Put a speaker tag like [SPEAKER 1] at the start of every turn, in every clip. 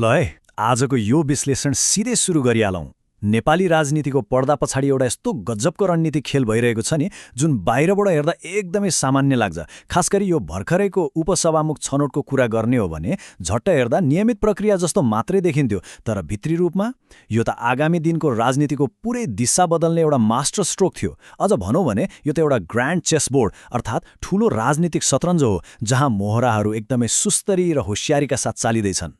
[SPEAKER 1] ल है, आजको यो विश्लेषण सिधै सुरु गरिहालौँ। नेपाली राजनीतिको पर्दा पछाडि एउटा यस्तो गजबको रणनीतिक खेल भइरहेको छ नि, जुन बाहिरबाट हेर्दा एकदमै सामान्य लाग्छ। खास गरी यो भर्खरैको उपसभामुख छनौटको कुरा गर्ने हो भने झट्ट हेर्दा नियमित प्रक्रिया जस्तो मात्रै देखिन्थ्यो, तर भित्री रूपमा यो त आगामी दिनको राजनीतिको पुरै दिशा बदल्ने एउटा मास्टर स्ट्रोक थियो। अझ भनौँ भने यो त एउटा ग्रान्ड चेसबोर्ड अर्थात् ठूलो राजनीतिक शतरन्ज हो, जहाँ मोहराहरू एकदमै सुस्तरी र होशियारीका साथ चालिँदैछन्।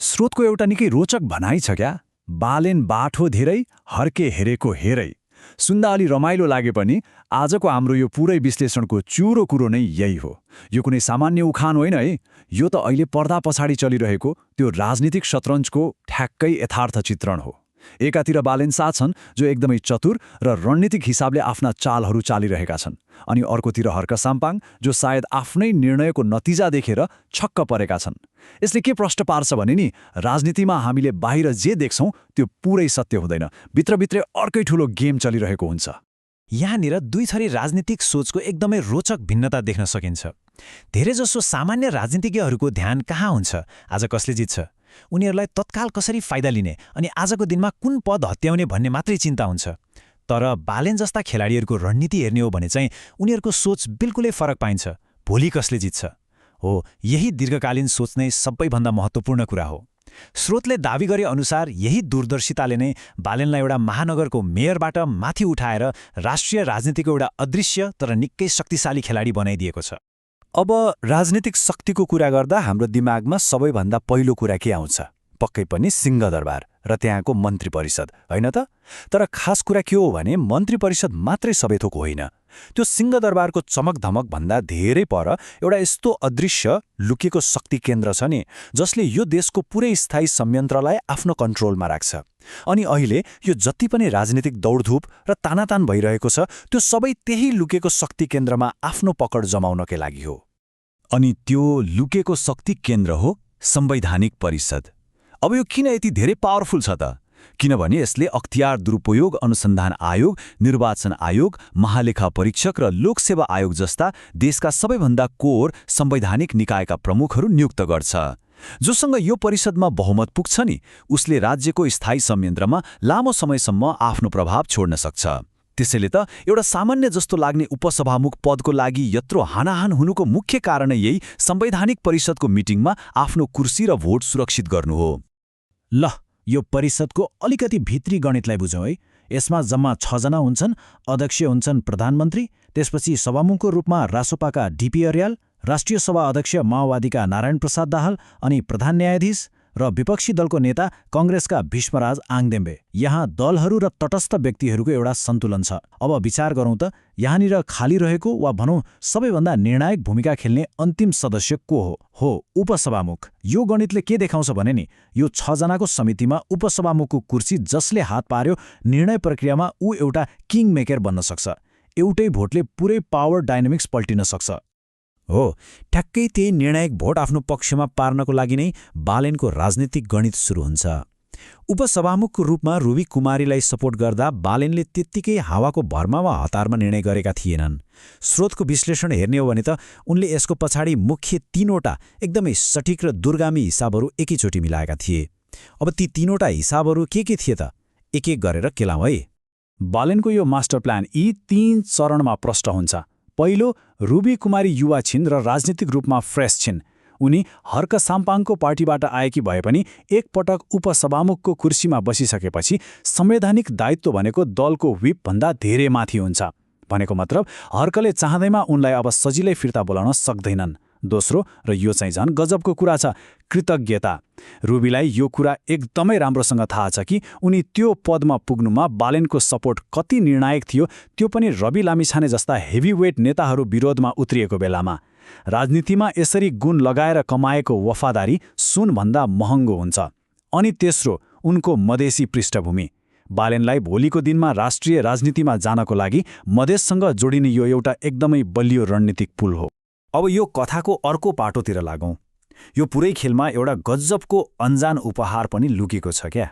[SPEAKER 2] स्रोतको एउटा निकै रोचक भनाइ छ क्या, बालेन बाठो धेरै हर्के हेरेको हेरै। सुन्दा अलि रमाइलो लागे पनि आजको हाम्रो यो पुरै विश्लेषणको चुरो कुरो नै यही हो। यो कुनै सामान्य उखान होइन है, यो त अहिले पर्दा पछाडि चलिरहेको त्यो राजनीतिक शतरन्जको ठ्याक्कै यथार्थ चित्रण हो। एकातिर बालेन शाह छन् जो एकदमै चतुर र रणनीतिक हिसाबले आफ्ना चालहरू चालिरहेका छन्, अनि अर्कोतिर हर्क साम्पाङ जो सायद आफ्नै निर्णयको नतिजा देखेर छक्क परेका छन्। यसले के प्रश्न पार्छ भने नि, राजनीतिमा हामीले बाहिर जे देख्छौँ त्यो पुरै सत्य हुँदैन, भित्रभित्रै अर्कै ठूलो गेम चलिरहेको हुन्छ।
[SPEAKER 3] यहाँनिर दुई थरी राजनीतिक सोचको एकदमै रोचक भिन्नता देख्न सकिन्छ। धेरैजसो सामान्य राजनीतिज्ञहरूको ध्यान कहाँ हुन्छ, आज कसले जित्छ, उनीहरूलाई तत्काल कसरी फाइदा लिने अनि आजको दिनमा कुन पद हत्याउने भन्ने मात्रै चिन्ता हुन्छ। तर बालेन जस्ता खेलाडीहरूको रणनीति हेर्ने हो भने चाहिँ उनीहरूको सोच बिल्कुलै फरक पाइन्छ। भोलि कसले जित्छ हो, यही दीर्घकालीन सोच नै सबैभन्दा महत्त्वपूर्ण कुरा हो। स्रोतले दावी गरे अनुसार यही दूरदर्शिताले नै बालेनलाई एउटा महानगरको मेयरबाट माथि उठाएर राष्ट्रिय राजनीतिको एउटा अदृश्य तर निकै शक्तिशाली खेलाडी बनाइदिएको छ।
[SPEAKER 2] अब राजनीतिक शक्तिको कुरा गर्दा हाम्रो दिमागमा सबैभन्दा पहिलो कुरा के आउँछ? पक्कै पनि सिंहदरबार र त्यहाँको मन्त्री परिषद, होइन त? तर खास कुरा के हो भने मन्त्री परिषद मात्रै सबै थोक होइन। त्यो सिंहदरबारको चमकधमक भन्दा धेरै पर एउटा यस्तो अदृश्य लुकेको शक्ति केन्द्र छ नि, जसले यो देशको पुरै स्थायी संयन्त्रलाई आफ्नो कन्ट्रोलमा राख्छ। अनि अहिले यो जति पनि राजनीतिक दौडधुप र तानातान भइरहेको छ, त्यो सबै त्यही लुकेको शक्ति केन्द्रमा आफ्नो पकड जमाउनकै लागि हो। अनि त्यो लुकेको शक्ति केन्द्र हो संवैधानिक परिषद। अब यो किन यति धेरै पावरफुल छ त? किनभने यसले अख्तियार दुरुपयोग अनुसन्धान आयोग, निर्वाचन आयोग, महालेखा परीक्षक र लोकसेवा आयोग जस्ता देशका सबैभन्दा कोर संवैधानिक निकायका प्रमुखहरू नियुक्त गर्छ। जोसँग यो परिषदमा बहुमत पुग्छ नि, उसले राज्यको स्थायी संयन्त्रमा लामो समयसम्म आफ्नो प्रभाव छोड्न सक्छ। त्यसैले त एउटा सामान्य जस्तो लाग्ने उपसभामुख पदको लागि यत्रो हानाहान हुनुको मुख्य कारण यही संवैधानिक परिषदको मिटिङमा आफ्नो कुर्सी र भोट सुरक्षित गर्नु हो।
[SPEAKER 3] ल, यो परिषदको अलिकति भित्री गणितलाई बुझौँ है। यसमा जम्मा 6 जना हुन्छन्। अध्यक्ष हुन्छन् प्रधानमन्त्री, त्यसपछि सभामुखको रूपमा रासोपाका डीपी अर्याल, राष्ट्रिय सभा अध्यक्ष माओवादीका नारायण प्रसाद दाहाल अनि प्रधान न्यायाधीश र विपक्षी दलको नेता कङ्ग्रेसका भीष्मराज आङदेम्बे। यहाँ दलहरू र तटस्थ व्यक्तिहरूको एउटा सन्तुलन छ। अब विचार गरौँ त, यहाँनिर खाली रहेको वा भनौँ सबैभन्दा निर्णायक भूमिका खेल्ने अन्तिम सदस्य को हो? उपसभामुख। यो गणितले के देखाउँछ भने नि, यो 6 जनाको समितिमा उपसभामुखको कुर्सी जसले हात पार्यो, निर्णय प्रक्रियामा ऊ एउटा किङ मेकर बन्न सक्छ। एउटै भोटले पुरै पावर डाइनामिक्स पल्टिन सक्छ।
[SPEAKER 2] हो, ठ्याक्कै त्यही निर्णायक भोट आफ्नो पक्षमा पार्नको लागि नै बालेनको राजनीतिक गणित सुरु हुन्छ। उपसभामुखको रूपमा रुबी कुमारीलाई सपोर्ट गर्दा बालेनले त्यत्तिकै हावाको भरमा वा हतारमा निर्णय गरेका थिएनन्। स्रोतको विश्लेषण हेर्ने हो भने त उनले यसको पछाडि मुख्य 3वटा एकदमै सठिक र दूरगामी हिसाबहरू एकैचोटि मिलाएका थिए। अब ती 3वटा हिसाबहरू के थिए त? एक एक गरेर केलाउँ है। बालेनको यो मास्टर प्लान यी 3 चरणमा प्रष्ट हुन्छ। पहिलो, रुबी कुमारी युवा छिन् र राजनीतिक रूपमा फ्रेस छिन्। उनी हर्क साम्पाङको पार्टीबाट आएकी भए पनि एकपटक उपसभामुखको कुर्सीमा बसिसकेपछि संवैधानिक दायित्व भनेको दलको व्हिपभन्दा धेरै माथि हुन्छ। भनेको मतलब हर्कले चाहँदैमा उनलाई अब सजिलै फिर्ता बोलाउन सक्दैनन्। दोस्रो, र यो चाहिँ झन् गजबको कुरा छ, कृतज्ञता। रुबीलाई यो कुरा एकदमै राम्रोसँग थाहा छ कि उनी त्यो पदमा पुग्नुमा बालेनको सपोर्ट कति निर्णायक थियो, त्यो पनि रवि लामिछाने जस्ता हेभीवेट नेताहरू विरोधमा उत्रिएको बेलामा। राजनीतिमा यसरी गुण लगाएर कमाएको वफादारी सुनभन्दा महँगो हुन्छ। अनि तेस्रो, उनको मधेसी पृष्ठभूमि। बालेनलाई भोलिको दिनमा राष्ट्रिय राजनीतिमा जानको लागि मधेससँग जोडिने यो एउटा एकदमै बलियो रणनीतिक पुल हो।
[SPEAKER 1] अब यो कथाको अर्को पाटोतिर लागौँ। यो पुरै खेलमा एउटा गजबको अन्जान उपहार पनि लुकेको छ क्या।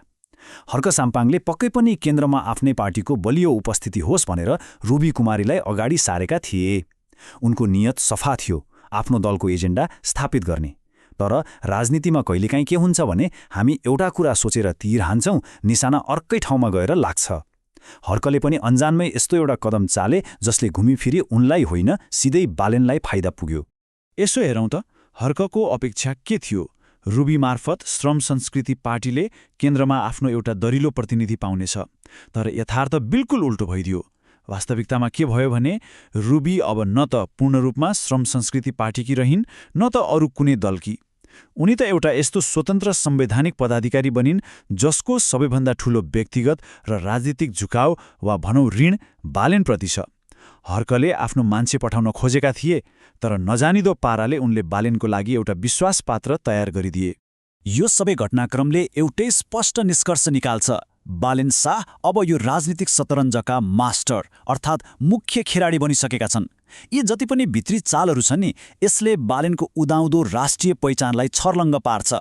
[SPEAKER 1] हर्क साम्पाङले पक्कै पनि केन्द्रमा आफ्नै पार्टीको बलियो उपस्थिति होस् भनेर रुबी कुमारीलाई अगाडि सारेका थिए। उनको नियत सफा थियो, आफ्नो दलको एजेन्डा स्थापित गर्ने। तर राजनीतिमा कहिलेकाहीँ के हुन्छ भने हामी एउटा कुरा सोचेर तीर हान्छौँ, निशाना अर्कै ठाउँमा गएर लाग्छ। हर्कले पनि अन्जानमै यस्तो एउटा कदम चाले जसले घुमिफिरी उनलाई होइन सिधै बालेनलाई फाइदा पुग्यो।
[SPEAKER 2] यसो हेरौँ त, हर्कको अपेक्षा के थियो? रुबी मार्फत श्रम संस्कृति पार्टीले केन्द्रमा आफ्नो एउटा दरिलो प्रतिनिधि पाउनेछ। तर यथार्थ बिल्कुल उल्टो भइदियो। वास्तविकतामा के भयो भने रुबी अब न त पूर्ण रूपमा श्रम संस्कृति पार्टीकी रहिन्, न त अरू कुनै दलकी। उनी त एउटा यस्तो स्वतन्त्र संवैधानिक पदाधिकारी बनिन् जसको सबैभन्दा ठूलो व्यक्तिगत र राजनीतिक झुकाव वा भनौँ ऋण बालेनप्रति छ। हर्कले आफ्नो मान्छे पठाउन खोजेका थिए, तर नजानिदो पाराले उनले बालेनको लागि एउटा विश्वासपात्र तयार गरिदिए।
[SPEAKER 1] यो सबै घटनाक्रमले एउटै स्पष्ट निष्कर्ष निकाल्छ। बालेन शाह अब यो राजनीतिक शतरञ्जका मास्टर अर्थात् मुख्य खेलाडी बनिसकेका छन्। यी जति पनि भित्री चालहरू छन् नि, यसले बालेनको उदाउँदो राष्ट्रिय पहिचानलाई छर्लङ्ग पार्छ।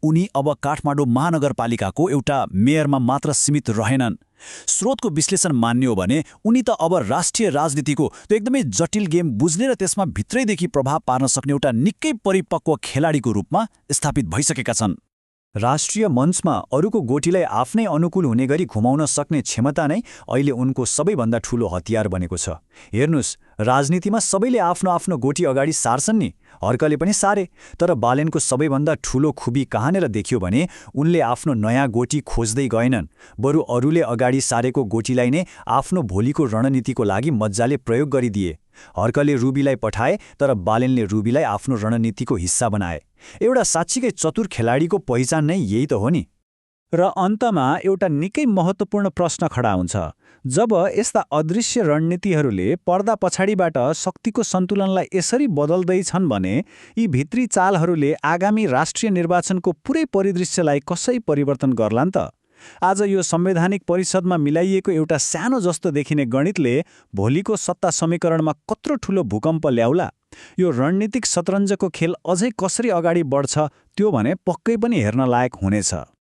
[SPEAKER 1] उनी अब काठमाडौँ महानगरपालिकाको एउटा मेयरमा मात्र सीमित रहेनन्। स्रोतको विश्लेषण मान्ने हो भने उनी त अब राष्ट्रिय राजनीतिको त्यो एकदमै जटिल गेम बुझ्ने र त्यसमा भित्रैदेखि प्रभाव पार्न सक्ने एउटा निकै परिपक्व खेलाडीको रूपमा स्थापित भइसकेका छन्। राष्ट्रिय मञ्चमा अरूको गोटीलाई आफ्नै अनुकूल हुने गरी घुमाउन सक्ने क्षमता नै अहिले उनको सबैभन्दा ठूलो हतियार बनेको छ। हेर्नुस्, राजनीतिमा सबैले आफ्नो आफ्नो गोटी अगाडि सार्छन् नि, हर्कले पनि सारे। तर बालेनको सबैभन्दा ठूलो खुबी कहाँनिर देखियो भने उनले आफ्नो नयाँ गोटी खोज्दै गएनन्, बरु अरूले अगाडि सारेको गोटीलाई नै आफ्नो भोलिको रणनीतिको लागि मज्जाले प्रयोग गरिदिए। हर्कले रुबीलाई पठाए, तर बालेनले रुबीलाई आफ्नो रणनीतिको हिस्सा बनाए। एउटा साँच्चीकै चतुर खेलाडीको पहिचान नै यही त हो नि।
[SPEAKER 2] र अन्तमा एउटा निकै महत्त्वपूर्ण प्रश्न खडा हुन्छ। जब यस्ता अदृश्य रणनीतिहरूले पर्दा पछाडिबाट शक्तिको सन्तुलनलाई यसरी बदल्दैछन् भने यी भित्री चालहरूले आगामी राष्ट्रिय निर्वाचनको पुरै परिदृश्यलाई कसरी परिवर्तन गर्लान् त? आज यो संवैधानिक परिषदमा मिलाइएको एउटा सानो जस्तो देखिने गणितले भोलिको सत्ता समीकरणमा कत्रो ठूलो भूकम्प ल्याउला? यो रणनीतिक शतरञ्जको खेल अझै कसरी अगाडि बढ्छ त्यो भने पक्कै पनि हेर्न लायक हुनेछ।